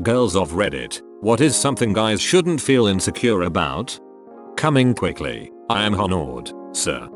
Girls of Reddit, what is something guys shouldn't feel insecure about? Coming quickly, I am honored, sir.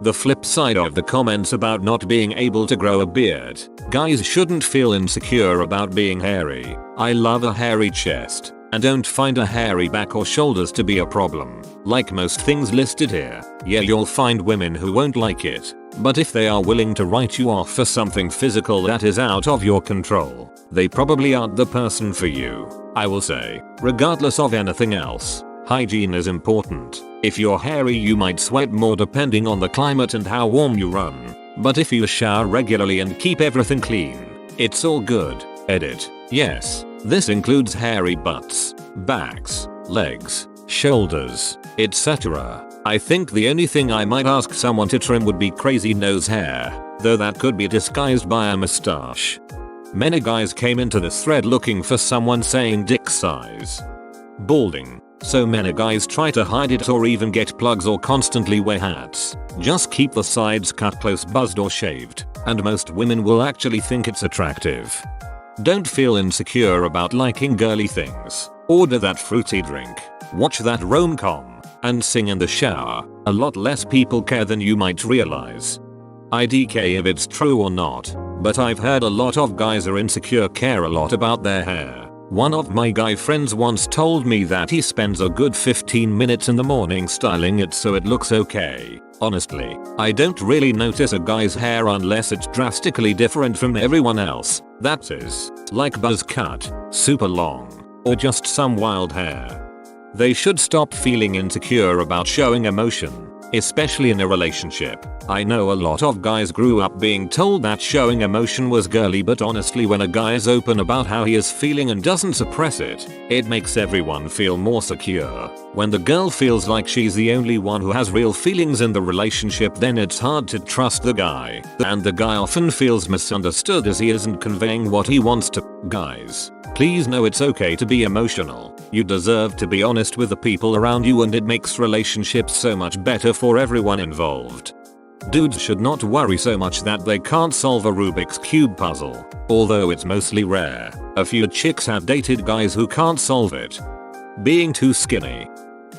The flip side of the comments about not being able to grow a beard, guys shouldn't feel insecure about being hairy. I love a hairy chest, and don't find a hairy back or shoulders to be a problem. Like most things listed here, yeah, you'll find women who won't like it, but if they are willing to write you off for something physical that is out of your control, they probably aren't the person for you. I will say, regardless of anything else, hygiene is important. If you're hairy, you might sweat more depending on the climate and how warm you run, but if you shower regularly and keep everything clean, it's all good. Edit. Yes, this includes hairy butts, backs, legs, shoulders, etc. I think the only thing I might ask someone to trim would be crazy nose hair, though that could be disguised by a mustache. Many guys came into this thread looking for someone saying dick size. Balding. So many guys try to hide it or even get plugs or constantly wear hats. Just keep the sides cut close, buzzed or shaved, and most women will actually think it's attractive. Don't feel insecure about liking girly things. Order that fruity drink, watch that rom-com, and sing in the shower. A lot less people care than you might realize. IDK if it's true or not, but I've heard a lot of guys are insecure, care a lot about their hair. One of my guy friends once told me that he spends a good 15 minutes in the morning styling it so it looks okay. Honestly, I don't really notice a guy's hair unless it's drastically different from everyone else. That is, like buzz cut, super long, or just some wild hair. They should stop feeling insecure about showing emotion, especially in a relationship. I know a lot of guys grew up being told that showing emotion was girly, but honestly, when a guy is open about how he is feeling and doesn't suppress it, it makes everyone feel more secure. When the girl feels like she's the only one who has real feelings in the relationship, then it's hard to trust the guy, and the guy often feels misunderstood as he isn't conveying what he wants to. Guys, please know it's okay to be emotional. You deserve to be honest with the people around you, and it makes relationships so much better for everyone involved. Dudes should not worry so much that they can't solve a Rubik's Cube puzzle. Although it's mostly rare, a few chicks have dated guys who can't solve it. Being too skinny.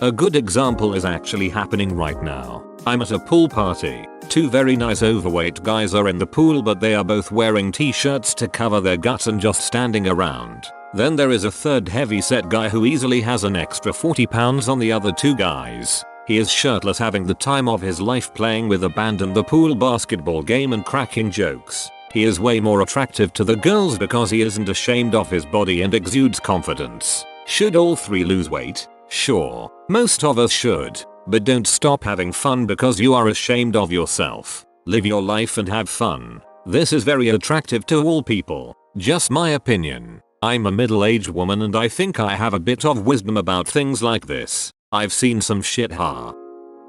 A good example is actually happening right now. I'm at a pool party. Two very nice overweight guys are in the pool, but they are both wearing t-shirts to cover their guts and just standing around. Then there is a third heavy-set guy who easily has an extra 40 pounds on the other two guys. He is shirtless, having the time of his life, playing with abandon the pool basketball game and cracking jokes. He is way more attractive to the girls because he isn't ashamed of his body and exudes confidence. Should all three lose weight? Sure, most of us should. But don't stop having fun because you are ashamed of yourself. Live your life and have fun. This is very attractive to all people. Just my opinion. I'm a middle-aged woman and I think I have a bit of wisdom about things like this. I've seen some shit. A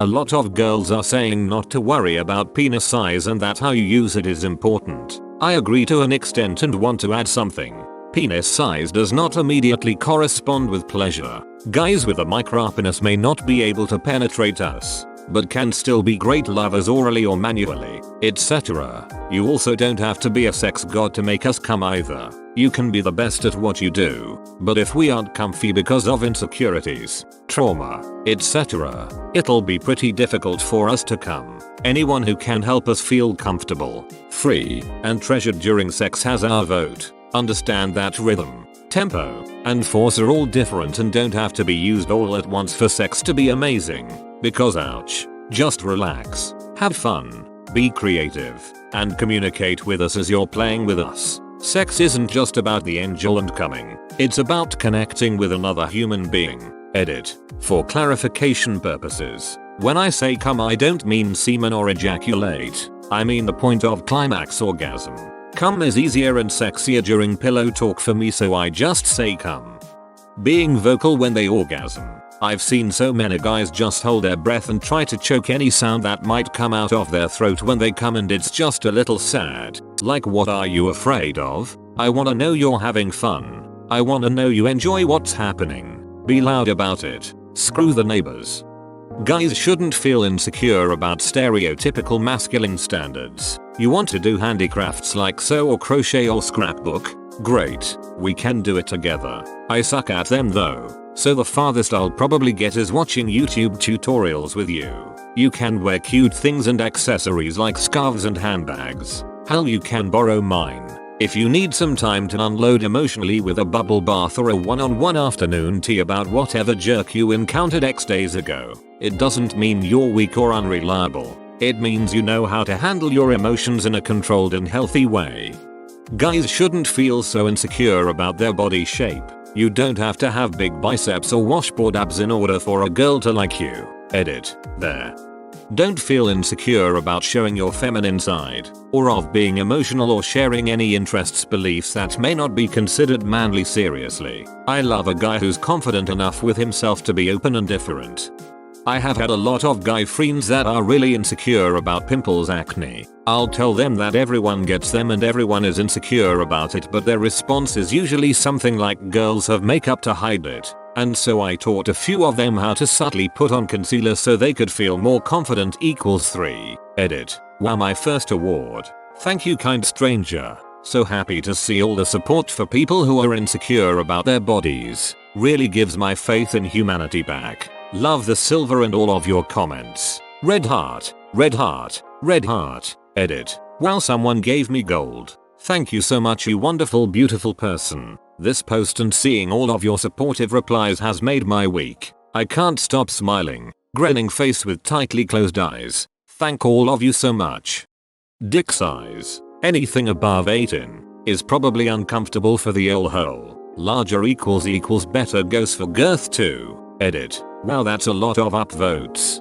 lot of girls are saying not to worry about penis size and that how you use it is important. I agree to an extent and want to add something. Penis size does not immediately correspond with pleasure. Guys with a micropenis may not be able to penetrate us, but can still be great lovers orally or manually, etc. You also don't have to be a sex god to make us come either. You can be the best at what you do, but if we aren't comfy because of insecurities, trauma, etc., it'll be pretty difficult for us to come. Anyone who can help us feel comfortable, free, and treasured during sex has our vote. Understand that rhythm, tempo, and force are all different and don't have to be used all at once for sex to be amazing. Because ouch. Just relax, have fun, be creative, and communicate with us as you're playing with us. Sex isn't just about the angel and coming, it's about connecting with another human being. Edit. For clarification purposes, when I say come, I don't mean semen or ejaculate. I mean the point of climax orgasm. Come is easier and sexier during pillow talk for me, so I just say come. Being vocal when they orgasm. I've seen so many guys just hold their breath and try to choke any sound that might come out of their throat when they come, and it's just a little sad. Like, what are you afraid of? I wanna know you're having fun. I wanna know you enjoy what's happening. Be loud about it. Screw the neighbors. Guys shouldn't feel insecure about stereotypical masculine standards. You want to do handicrafts like sew or crochet or scrapbook? Great, we can do it together. I suck at them though, so the farthest I'll probably get is watching YouTube tutorials with you. You can wear cute things and accessories like scarves and handbags. Hell, you can borrow mine. If you need some time to unload emotionally with a bubble bath or a one-on-one afternoon tea about whatever jerk you encountered X days ago, it doesn't mean you're weak or unreliable. It means you know how to handle your emotions in a controlled and healthy way. Guys shouldn't feel so insecure about their body shape. You don't have to have big biceps or washboard abs in order for a girl to like you. Edit. There. Don't feel insecure about showing your feminine side, or of being emotional or sharing any interests beliefs that may not be considered manly seriously. I love a guy who's confident enough with himself to be open and different. I have had a lot of guy friends that are really insecure about pimples, acne. I'll tell them that everyone gets them and everyone is insecure about it, but their response is usually something like girls have makeup to hide it. And so I taught a few of them how to subtly put on concealer so they could feel more confident. Equals 3. Edit. Wow, my first award. Thank you, kind stranger. So happy to see all the support for people who are insecure about their bodies. Really gives my faith in humanity back. Love the silver and all of your comments. Red heart, red heart, red heart. Edit. Wow, someone gave me gold. Thank you so much, you wonderful beautiful person. This post and seeing all of your supportive replies has made my week. I can't stop smiling. Grinning face with tightly closed eyes. Thank all of you so much. Dick size. Anything above 18 is probably uncomfortable for the ol' hole. Larger equals better goes for girth too. Edit. Wow, that's a lot of upvotes.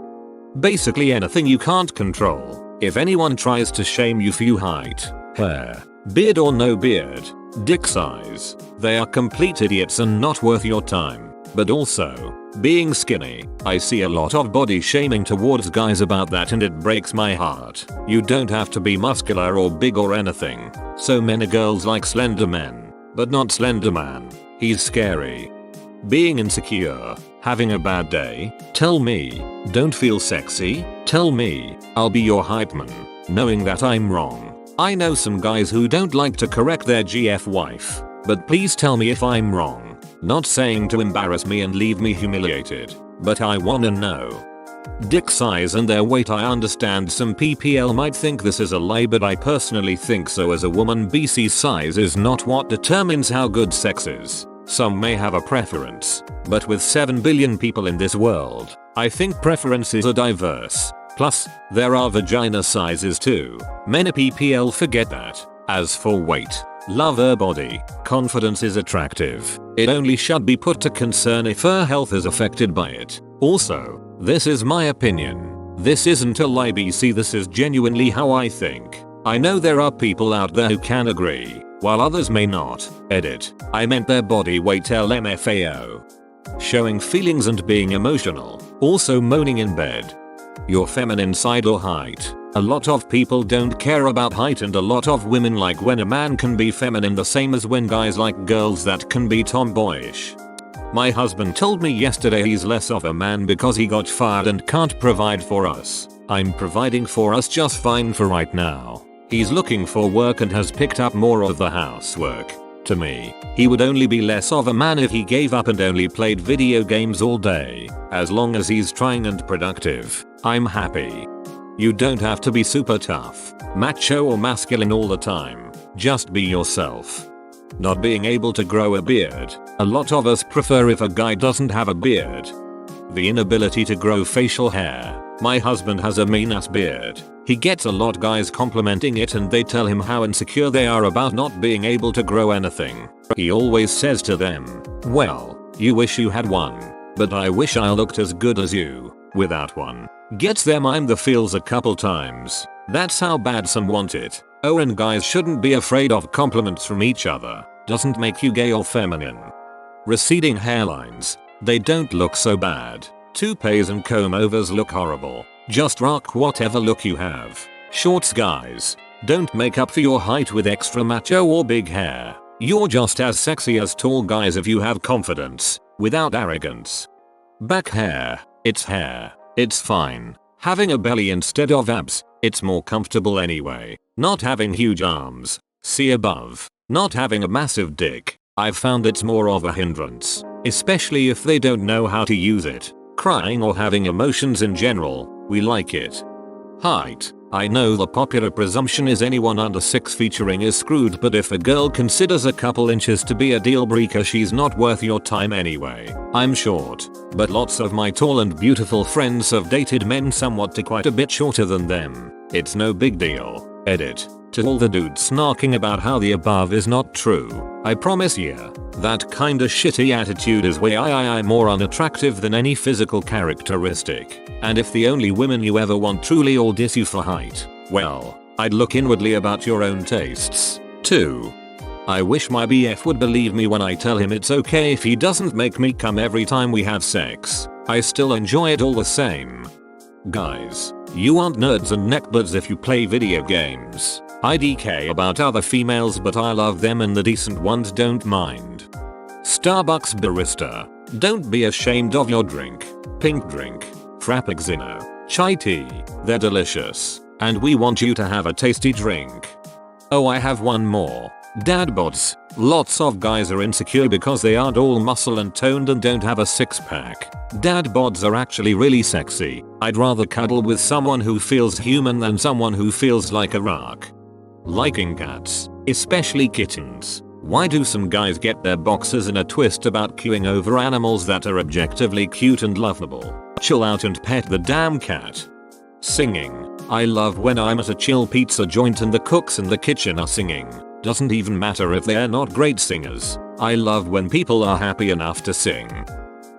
Basically anything you can't control. If anyone tries to shame you for your height, hair, beard or no beard, dick size, they are complete idiots and not worth your time. But also, being skinny, I see a lot of body shaming towards guys about that and it breaks my heart. You don't have to be muscular or big or anything. So many girls like slender men, but not slender man. He's scary. Being insecure, having a bad day, tell me. Don't feel sexy, tell me. I'll be your hype man, knowing that I'm wrong. I know some guys who don't like to correct their GF wife, but please tell me if I'm wrong. Not saying to embarrass me and leave me humiliated, but I wanna know. Dick size and their weight. I understand some PPL might think this is a lie, but I personally think so. As a woman, BC size is not what determines how good sex is. Some may have a preference, but with 7 billion people in this world, I think preferences are diverse. Plus, there are vagina sizes too. Many PPL forget that. As for weight, love her body, confidence is attractive. It only should be put to concern if her health is affected by it. Also, this is my opinion. This isn't a lie, BC, this is genuinely how I think. I know there are people out there who can agree, while others may not. Edit. I meant their body weight, LMFAO. Showing feelings and being emotional. Also moaning in bed. Your feminine side or height. A lot of people don't care about height, and a lot of women like when a man can be feminine the same as when guys like girls that can be tomboyish. My husband told me yesterday he's less of a man because he got fired and can't provide for us. I'm providing for us just fine for right now. He's looking for work and has picked up more of the housework. To me, he would only be less of a man if he gave up and only played video games all day. As long as he's trying and productive, I'm happy. You don't have to be super tough, macho or masculine all the time. Just be yourself. Not being able to grow a beard. A lot of us prefer if a guy doesn't have a beard. The inability to grow facial hair. My husband has a mean ass beard. He gets a lot guys complimenting it and they tell him how insecure they are about not being able to grow anything. He always says to them, well, you wish you had one, but I wish I looked as good as you without one. Gets them I'm the feels a couple times. That's how bad some want it. Oh, and guys shouldn't be afraid of compliments from each other. Doesn't make you gay or feminine. Receding hairlines. They don't look so bad. Toupees and comb overs look horrible. Just rock whatever look you have. Shorts guys. Don't make up for your height with extra macho or big hair. You're just as sexy as tall guys if you have confidence, without arrogance. Back hair. It's hair. It's fine. Having a belly instead of abs. It's more comfortable anyway. Not having huge arms. See above. Not having a massive dick, I've found it's more of a hindrance, especially if they don't know how to use it. Crying or having emotions in general, we like it. Height. I know the popular presumption is anyone under 6 featuring is screwed, but if a girl considers a couple inches to be a deal breaker, she's not worth your time anyway. I'm short, but lots of my tall and beautiful friends have dated men somewhat to quite a bit shorter than them. It's no big deal. Edit. To all the dudes snarking about how the above is not true, I promise ya, that kinda shitty attitude is way more unattractive than any physical characteristic. And if the only women you ever want truly all diss you for height, well, I'd look inwardly about your own tastes, too. I wish my BF would believe me when I tell him it's okay if he doesn't make me come every time we have sex. I still enjoy it all the same. Guys, you aren't nerds and neckbeards if you play video games. IDK about other females, but I love them and the decent ones don't mind. Starbucks barista. Don't be ashamed of your drink. Pink drink. Frappuccino. Chai tea. They're delicious. And we want you to have a tasty drink. Oh, I have one more. Dad bods. Lots of guys are insecure because they aren't all muscle and toned and don't have a six-pack. Dad bods are actually really sexy. I'd rather cuddle with someone who feels human than someone who feels like a rock. Liking cats, especially kittens. Why do some guys get their boxers in a twist about queuing over animals that are objectively cute and lovable? Chill out and pet the damn cat. Singing. I love when I'm at a chill pizza joint and the cooks in the kitchen are singing. Doesn't even matter if they're not great singers. I love when people are happy enough to sing.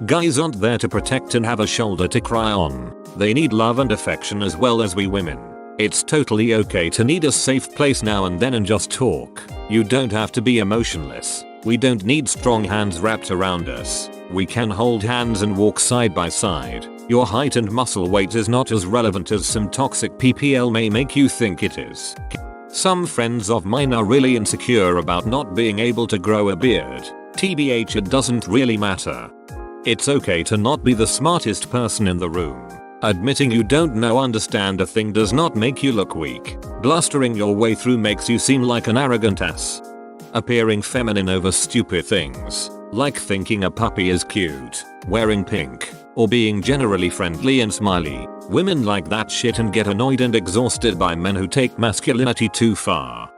Guys aren't there to protect and have a shoulder to cry on. They need love and affection as well as we women. It's totally okay to need a safe place now and then and just talk. You don't have to be emotionless. We don't need strong hands wrapped around us. We can hold hands and walk side by side. Your height and muscle weight is not as relevant as some toxic PPL may make you think it is. Some friends of mine are really insecure about not being able to grow a beard. TBH, it doesn't really matter. It's okay to not be the smartest person in the room. Admitting you don't understand a thing does not make you look weak. Blustering your way through makes you seem like an arrogant ass. Appearing feminine over stupid things, like thinking a puppy is cute, wearing pink, or being generally friendly and smiley. Women like that shit and get annoyed and exhausted by men who take masculinity too far.